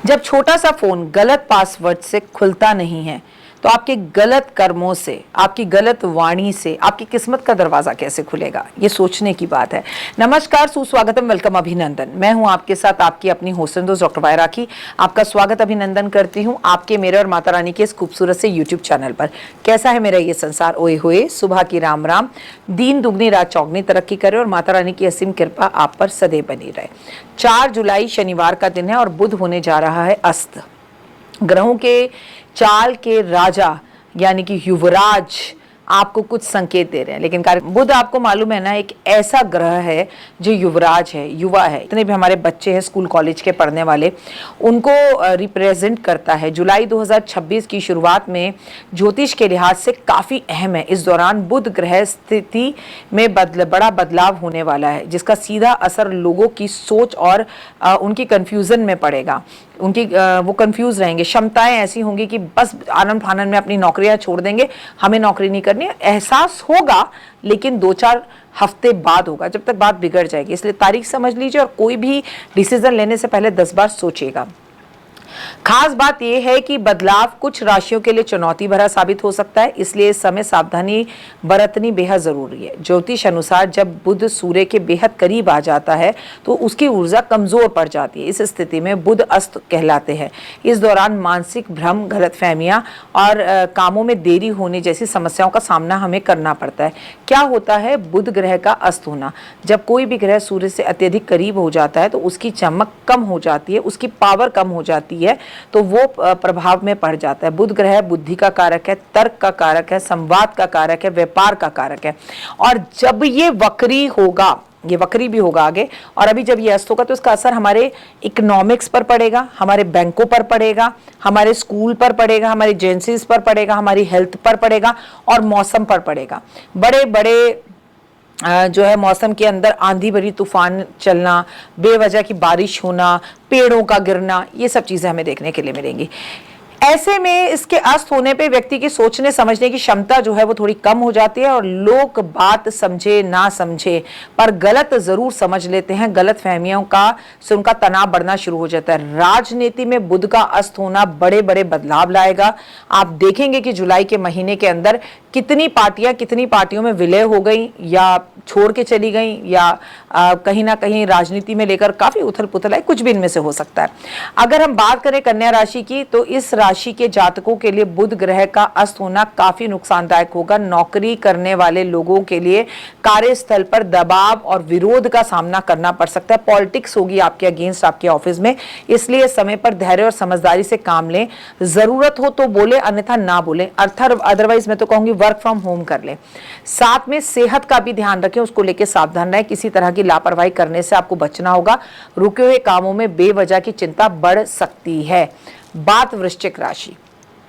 जब छोटा सा फोन गलत पासवर्ड से खुलता नहीं है तो आपके गलत कर्मों से, आपकी गलत वाणी से आपकी किस्मत का दरवाजा कैसे खुलेगा? ये सोचने की बात है। नमस्कार, सुस्वागतम, वेलकम, अभिनंदन। मैं हूं आपके साथ आपकी अपनी होस्ट दोस्त डॉक्टर वायरा की। आपका स्वागत अभिनंदन करती हूं आपके, मेरे और माता रानी के इस खूबसूरत से यूट्यूब चैनल पर। कैसा है मेरा ये संसार? ओए होए, सुबह की राम राम, दिन दुगनी रात चौगनी तरक्की करे और माता रानी की असीम कृपा आप पर सदैव बनी रहे। 4 जुलाई शनिवार का दिन है और बुध होने जा रहा है अस्त। ग्रहों के चाल के राजा यानी कि युवराज आपको कुछ संकेत दे रहे हैं, लेकिन बुध आपको मालूम है ना, एक ऐसा ग्रह है जो युवराज है, युवा है। इतने भी हमारे बच्चे हैं स्कूल कॉलेज के पढ़ने वाले, उनको रिप्रेजेंट करता है। जुलाई 2026 की शुरुआत में ज्योतिष के लिहाज से काफ़ी अहम है। इस दौरान बुध ग्रह स्थिति में बड़ा बदलाव होने वाला है, जिसका सीधा असर लोगों की सोच और उनकी कन्फ्यूज़न में पड़ेगा। वो कंफ्यूज रहेंगे, क्षमताएं ऐसी होंगी कि बस आनंद फानन में अपनी नौकरियां छोड़ देंगे, हमें नौकरी नहीं करनी। एहसास होगा लेकिन 2-4 हफ्ते बाद होगा, जब तक बात बिगड़ जाएगी। इसलिए तारीख समझ लीजिए और कोई भी डिसीजन लेने से पहले 10 बार सोचिएगा। खास बात यह है कि बदलाव कुछ राशियों के लिए चुनौती भरा साबित हो सकता है, इसलिए इस समय सावधानी बरतनी बेहद जरूरी है। ज्योतिष अनुसार जब बुध सूर्य के बेहद करीब आ जाता है तो उसकी ऊर्जा कमजोर पड़ जाती है। इस स्थिति में बुध अस्त कहलाते हैं। इस दौरान मानसिक भ्रम, गलतफहमियां और कामों में देरी होने जैसी समस्याओं का सामना हमें करना पड़ता है। क्या होता है बुध ग्रह का अस्त होना? जब कोई भी ग्रह सूर्य से अत्यधिक करीब हो जाता है तो उसकी चमक कम हो जाती है, उसकी पावर कम हो जाती है, तो वो प्रभाव में पड़ जाता है। बुध ग्रह बुद्धि का कारक है, तर्क का कारक है, संवाद का कारक है, व्यापार का कारक है। और जब ये वक्री होगा, ये वक्री भी होगा आगे, और अभी जब ये अस्त होगा तो इसका असर हमारे इकोनॉमिक्स पर पड़ेगा, हमारे बैंकों पर पड़ेगा, हमारे स्कूल पर पड़ेगा, हमारी एजेंसीज पर पड़ेगा, हमारी हेल्थ पर पड़ेगा और मौसम पर पड़ेगा। बड़े बड़े जो है मौसम के अंदर आंधी भरी तूफान चलना, बेवजह की बारिश होना, पेड़ों का गिरना, ये सब चीजें हमें देखने के लिए मिलेंगी। ऐसे में इसके अस्त होने पे व्यक्ति की सोचने समझने की क्षमता जो है वो थोड़ी कम हो जाती है और लोग बात समझे ना समझे पर गलत जरूर समझ लेते हैं। गलत फहमियों का से उनका तनाव बढ़ना शुरू हो जाता है। राजनीति में बुध का अस्त होना बड़े बड़े बदलाव लाएगा। आप देखेंगे कि जुलाई के महीने के अंदर कितनी पार्टियों में विलय हो गई या छोड़ के चली गई या कहीं ना कहीं राजनीति में लेकर काफी उथल पुथल है, कुछ भी इनमें से हो सकता है। अगर हम बात करें कन्या राशि की तो इस राशि के जातकों के लिए बुध ग्रह का अस्त होना काफी नुकसानदायक होगा। नौकरी करने वाले लोगों के लिए कार्यस्थल पर दबाव और विरोध का सामना करना पड़ सकता है। पॉलिटिक्स होगी आपके अगेंस्ट आपके ऑफिस में, इसलिए समय पर धैर्य और समझदारी से काम लें। जरूरत हो तो बोले, अन्यथा ना बोले। अदरवाइज मैं तो कहूंगी वर्क फ्रॉम होम कर लें। साथ में सेहत का भी ध्यान रखें, उसको लेकर सावधान रहें। किसी तरह की लापरवाही करने से आपको बचना होगा। रुके हुए कामों में बेवजह की चिंता बढ़ सकती है। बात वृश्चिक राशि,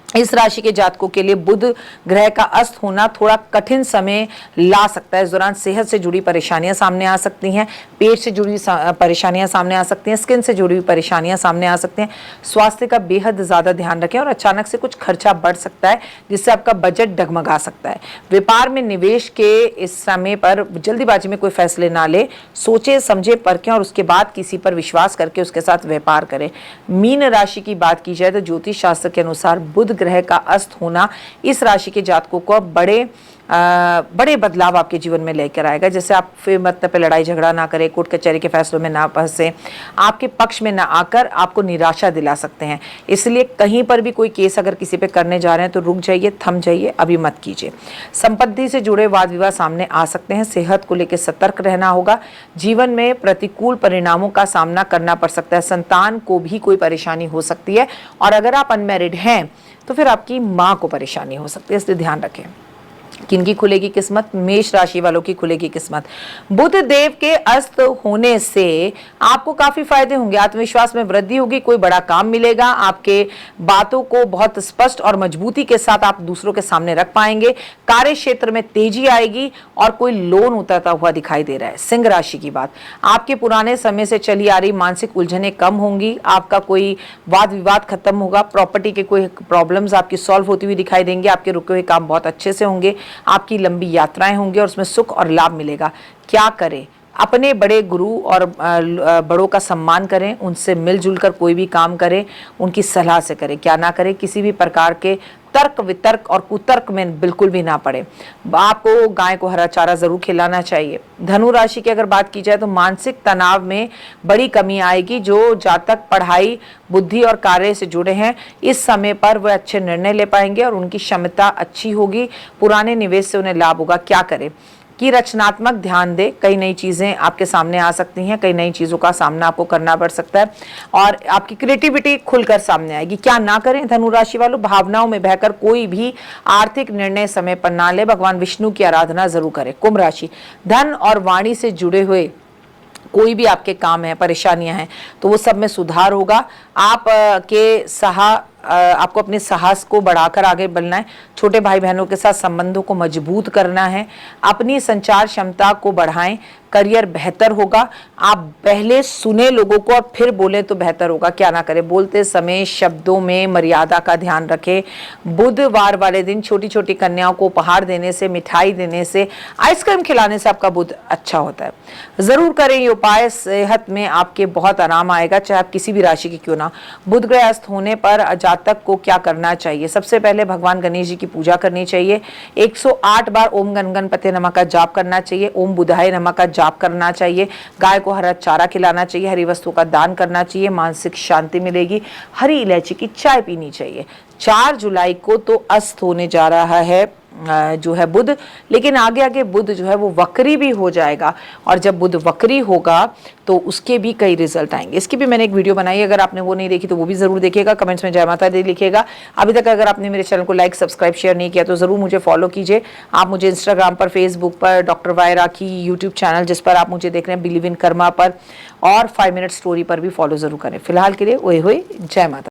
इस राशि के जातकों के लिए बुध ग्रह का अस्त होना थोड़ा कठिन समय ला सकता है। इस दौरान सेहत से जुड़ी परेशानियां सामने आ सकती हैं, पेट से जुड़ी परेशानियां सामने आ सकती हैं, स्किन से जुड़ी परेशानियां सामने आ सकती हैं। स्वास्थ्य का बेहद ज़्यादा ध्यान रखें और अचानक से कुछ खर्चा बढ़ सकता है जिससे आपका बजट डगमगा सकता है। व्यापार में निवेश के इस समय पर जल्दीबाजी में कोई फैसले ना ले, सोचे समझे परखें और उसके बाद किसी पर विश्वास करके उसके साथ व्यापार करें। मीन राशि की बात की जाए तो ज्योतिष शास्त्र के अनुसार बुध ग्रह का अस्त होना इस राशि के जातकों को बड़े बदलाव आपके जीवन में लेकर आएगा। जैसे आप फिर मतलब पे लड़ाई झगड़ा ना करें, कोर्ट कचहरी के फैसलों में ना फंसे, आपके पक्ष में ना आकर आपको निराशा दिला सकते हैं। इसलिए कहीं पर भी कोई केस अगर किसी पे करने जा रहे हैं तो रुक जाइए, थम जाइए, अभी मत कीजिए। संपत्ति से जुड़े वाद विवाद सामने आ सकते हैं। सेहत को लेकर सतर्क रहना होगा। जीवन में प्रतिकूल परिणामों का सामना करना पड़ सकता है। संतान को भी कोई परेशानी हो सकती है और अगर आप अनमैरिड हैं तो फिर आपकी माँ को परेशानी हो सकती है, इसलिए ध्यान रखें। किनकी खुलेगी किस्मत? मेष राशि वालों की खुलेगी किस्मत। बुध देव के अस्त होने से आपको काफी फायदे होंगे। आत्मविश्वास में वृद्धि होगी, कोई बड़ा काम मिलेगा, आपके बातों को बहुत स्पष्ट और मजबूती के साथ आप दूसरों के सामने रख पाएंगे। कार्य क्षेत्र में तेजी आएगी और कोई लोन उतरता हुआ दिखाई दे रहा है। सिंह राशि की बात, आपके पुराने समय से चली आ रही मानसिक उलझनें कम होंगी, आपका कोई वाद विवाद खत्म होगा, प्रॉपर्टी के कोई प्रॉब्लम्स आपकी सॉल्व होती हुई दिखाई देंगे, आपके रुके हुए काम बहुत अच्छे से होंगे, आपकी लंबी यात्राएं होंगी और उसमें सुख और लाभ मिलेगा। क्या करें? अपने बड़े गुरु और बड़ों का सम्मान करें, उनसे मिलजुल कर कोई भी काम करें, उनकी सलाह से करें, क्या ना करें, किसी भी प्रकार के तर्क वितर्क और कुतर्क में बिल्कुल भी ना पड़े। आपको गाय को हरा चारा जरूर खिलाना चाहिए। धनु राशि की अगर बात की जाए तो मानसिक तनाव में बड़ी कमी आएगी। जो जातक पढ़ाई, बुद्धि और कार्य से जुड़े हैं, इस समय पर वह अच्छे निर्णय ले पाएंगे और उनकी क्षमता अच्छी होगी। पुराने निवेश से उन्हें लाभ होगा। क्या करें कि रचनात्मक ध्यान दे, कई नई चीज़ें आपके सामने आ सकती हैं, कई नई चीज़ों का सामना आपको करना पड़ सकता है और आपकी क्रिएटिविटी खुलकर सामने आएगी। क्या ना करें धनु राशि वालों, भावनाओं में बहकर कोई भी आर्थिक निर्णय समय पर ना ले, भगवान विष्णु की आराधना जरूर करें। कुंभ राशि, धन और वाणी से जुड़े हुए कोई भी आपके काम है, परेशानियां हैं, तो वो सब में सुधार होगा। आपको अपने साहस को बढ़ाकर आगे बढ़ना है। छोटे भाई बहनों के साथ संबंधों को मजबूत करना है। अपनी संचार क्षमता को बढ़ाएं, करियर बेहतर होगा। आप पहले सुने लोगों को और फिर बोले तो बेहतर होगा। क्या ना करें, बोलते समय शब्दों में मर्यादा का ध्यान रखें। बुधवार वाले दिन छोटी छोटी कन्याओं को उपहार देने से, मिठाई देने से, आइसक्रीम खिलाने से आपका बुध अच्छा होता है। जरूर करें ये उपाय, सेहत में आपके बहुत आराम आएगा, चाहे आप किसी भी राशि की क्यों ना। बुध ग्रह अस्त होने पर जातक को क्या करना चाहिए? सबसे पहले भगवान गणेश जी की पूजा करनी चाहिए। 108 बार ओम गण गणपते नमः का जाप करना चाहिए। ओम बुधाय नमः का जाप करना चाहिए। गाय को हरा चारा खिलाना चाहिए। हरी वस्तु का दान करना चाहिए। मानसिक शांति मिलेगी। हरी इलायची की चाय पीनी चाहिए। 4 जुलाई को तो अस्त होने जा रहा है जो है बुध, लेकिन आगे आगे बुध जो है वो वक्री भी हो जाएगा और जब बुध वक्री होगा तो उसके भी कई रिजल्ट आएंगे। इसकी भी मैंने एक वीडियो बनाई है, अगर आपने वो नहीं देखी तो वो भी जरूर देखिएगा। कमेंट्स में जय माता दी लिखिएगा। अभी तक अगर आपने मेरे चैनल को लाइक, सब्सक्राइब, शेयर नहीं किया तो जरूर मुझे फॉलो कीजिए। आप मुझे इंस्टाग्राम पर, फेसबुक पर, डॉक्टर वाई राखी यूट्यूब चैनल जिस पर आप मुझे देख रहे हैं, बिलीव इन कर्मा पर और 5 मिनट स्टोरी पर भी फॉलो जरूर करें। फिलहाल के लिए ओए होए, जय माता।